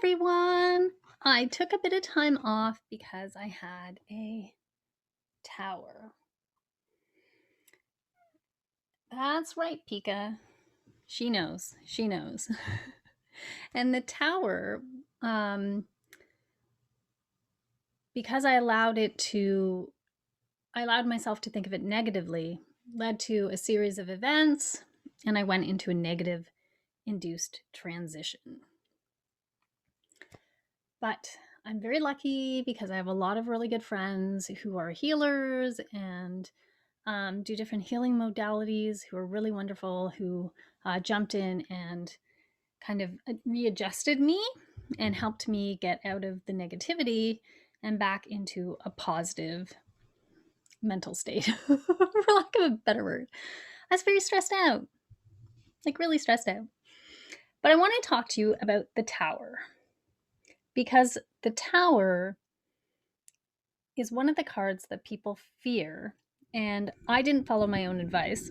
everyone. I took a bit of time off because I had a tower. That's right, Pika. She knows. She knows. And the tower, because I allowed myself to think of it negatively, led to a series of events, and I went into a negative induced transition. But I'm very lucky because I have a lot of really good friends who are healers and do different healing modalities, who are really wonderful, who jumped in and kind of readjusted me and helped me get out of the negativity and back into a positive mental state, for lack of a better word. I was very stressed out, like really stressed out. But I want to talk to you about the tower, because the tower is one of the cards that people fear. And I didn't follow my own advice,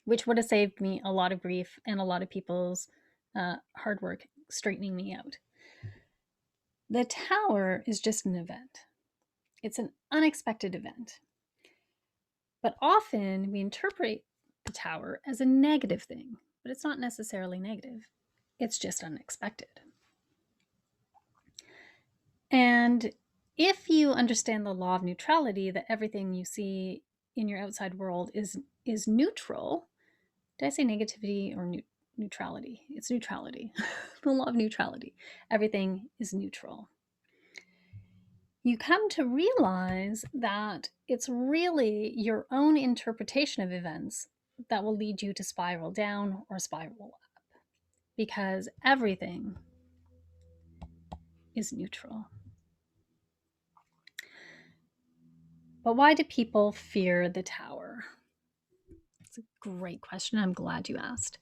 which would have saved me a lot of grief and a lot of people's hard work straightening me out. The tower is just an event. It's an unexpected event. But often we interpret the tower as a negative thing, but it's not necessarily negative. It's just unexpected. And if you understand the law of neutrality, that everything you see in your outside world is neutral. Did I say negativity or neutrality? It's neutrality. The law of neutrality. Everything is neutral. You come to realize that it's really your own interpretation of events that will lead you to spiral down or spiral up, because everything is neutral. But why do people fear the tower? It's a great question. I'm glad you asked.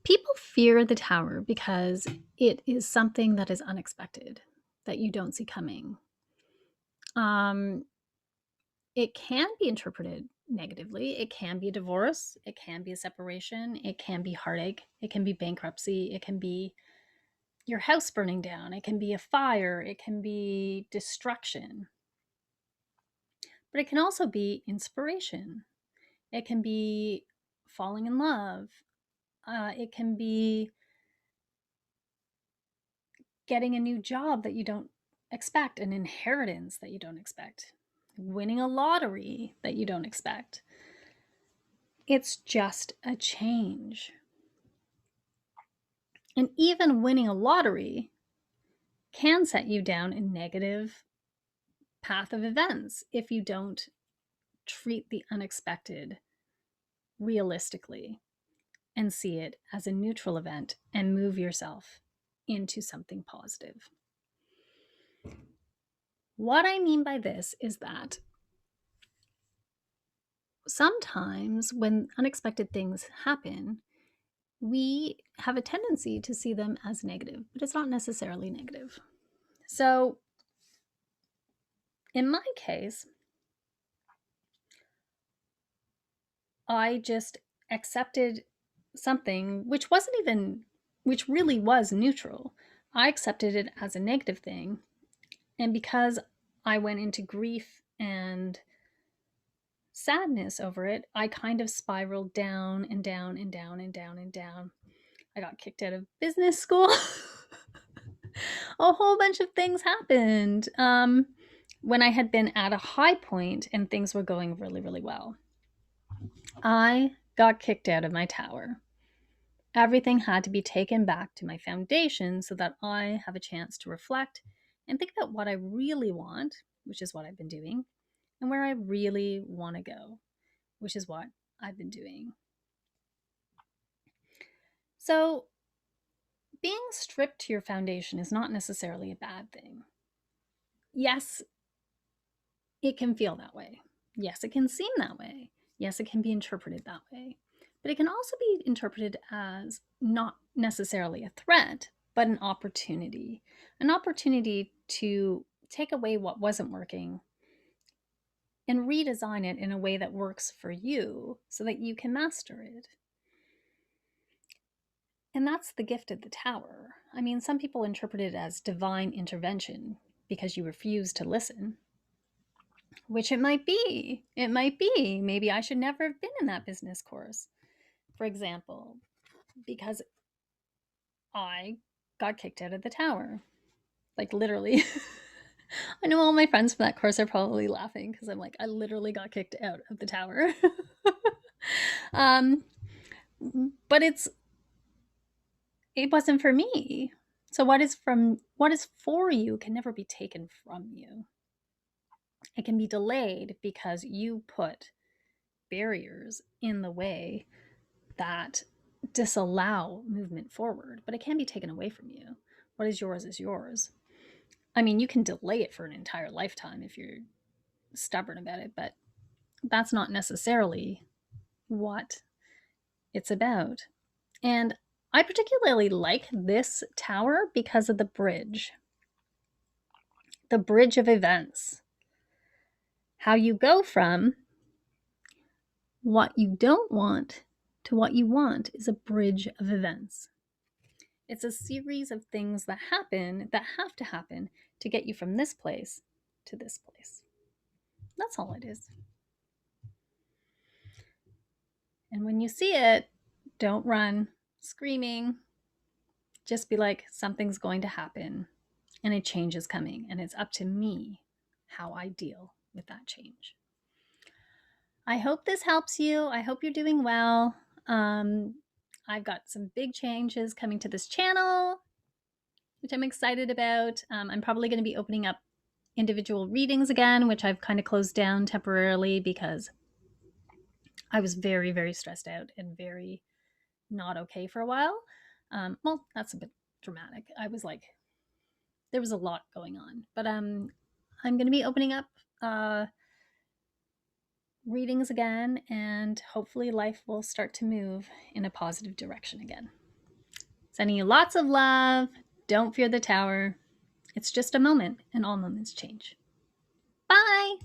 People fear the tower because it is something that is unexpected, that you don't see coming. It can be interpreted negatively. It can be a divorce. It can be a separation. It can be heartache. It can be bankruptcy. It can be your house burning down. It can be a fire. It can be destruction. But it can also be inspiration. It can be falling in love. It can be getting a new job that you don't expect, an inheritance that you don't expect, winning a lottery that you don't expect. It's just a change. And even winning a lottery can set you down a negative path of events if you don't treat the unexpected realistically and see it as a neutral event and move yourself into something positive. What I mean by this is that sometimes when unexpected things happen, we have a tendency to see them as negative, but it's not necessarily negative. So in my case, I just accepted something which really was neutral. I accepted it as a negative thing. And because I went into grief and sadness over it, I kind of spiraled down and down and down and down and down. I got kicked out of business school. A whole bunch of things happened when I had been at a high point and things were going really, really well. I got kicked out of my tower. Everything had to be taken back to my foundation so that I have a chance to reflect and think about what I really want, which is what I've been doing, and where I really want to go, which is what I've been doing. So, being stripped to your foundation is not necessarily a bad thing. Yes, it can feel that way. Yes, it can seem that way. Yes, it can be interpreted that way. But it can also be interpreted as not necessarily a threat, but an opportunity to take away what wasn't working and redesign it in a way that works for you so that you can master it. And that's the gift of the tower. I mean, some people interpret it as divine intervention because you refuse to listen, which it might be. It might be. Maybe I should never have been in that business course, for example, because I got kicked out of the tower. Like, literally. I know all my friends from that course are probably laughing because I'm like, I literally got kicked out of the tower. um, but it wasn't for me. So what is for you can never be taken from you. It can be delayed because you put barriers in the way that disallow movement forward, but it can be taken away from you. What is yours is yours. I mean, you can delay it for an entire lifetime if you're stubborn about it, but that's not necessarily what it's about. And I particularly like this tower because of the bridge of events. How you go from what you don't want to what you want is a bridge of events. It's a series of things that happen, that have to happen to get you from this place to this place. That's all it is. And when you see it, don't run screaming. Just be like, something's going to happen and a change is coming. And it's up to me how I deal with that change. I hope this helps you. I hope you're doing well. I've got some big changes coming to this channel, which I'm excited about. I'm probably going to be opening up individual readings again, which I've kind of closed down temporarily because I was very, very stressed out and very not okay for a while. Well, that's a bit dramatic. I was like, there was a lot going on, but I'm going to be opening up readings again, and hopefully life will start to move in a positive direction again. Sending you lots of love. Don't fear the tower. It's just a moment, and all moments change. Bye!